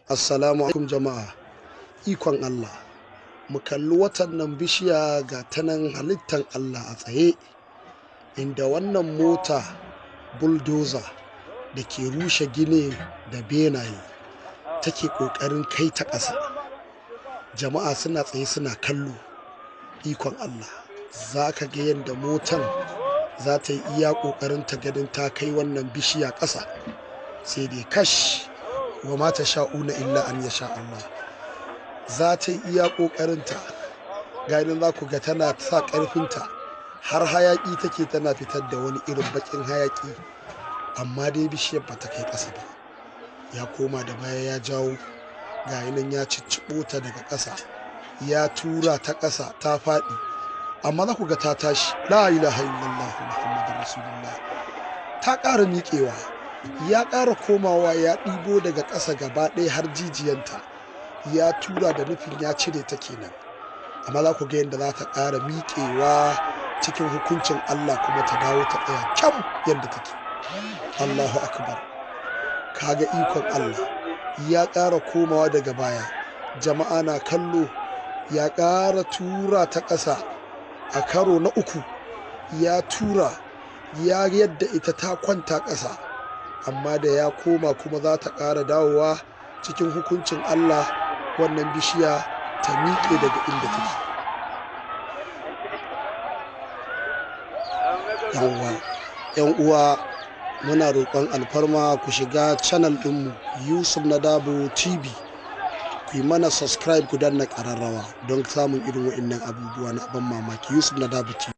Assalamu alaikum jama'a. Ikon Allah. Mu kalli watan nan bishiya ga ta nan halittan Allah a tsaye, inda wannan mota bulldozer da ke rushe gine da benaye take ƙoƙarin kai ta ƙasa. Jama'a suna tsaye suna kallo. Ikon Allah. Za ka ga yadda motan za ta yi iya ƙoƙarin ta ganin ta kai wannan bishiya ƙasa. Sai dai kash, wa ma sha'una illa an yasha Allah. Za ta yi iya ƙoƙarinta, ga nan za ku ga tana sa ƙarfinta har hayaƙi take tana fitar da wani irin baƙin hayaƙi, amma dai bishiyar ba ta kai ƙasa ba. Ya koma da baya ya jawo, ga nan ya cicciɓo ta daga ƙasa, ya tura ta ƙasa ta faɗi, amma za ku ga ta tashi. La ilaha illallah Muhammadur Rasulullah. Ta ƙara miƙewa, ya ƙara komawa ya ɗibo daga ƙasa gaba ɗaya har jijiyanta, ya tura da nufin ya cire ta kenan. Amma za ku ga yadda za ta ƙara miƙewa cikin hukuncin Allah kuma ta dawo ta tsaya kyam yadda take. Allahu akbar. Kaga ikon Allah. Ya ƙara komawa daga baya, jama'a na kallo, ya ƙara tura ta ƙasa a karo na uku, ya tura, ya yadda ita ta kwanta ƙasa, amma da ya koma kuma za ta ƙara dawowa cikin hukuncin Allah, wannan bishiya ta miƙe daga inda take. Yan uwa, muna roƙon alfarma ku shiga channel ɗinmu Yusuf Nadabo TV, ku yi mana subscribe ku danna ƙararrawa don samun irin waɗannan abubuwa na ban mamaki. Yusuf Nadabo TV.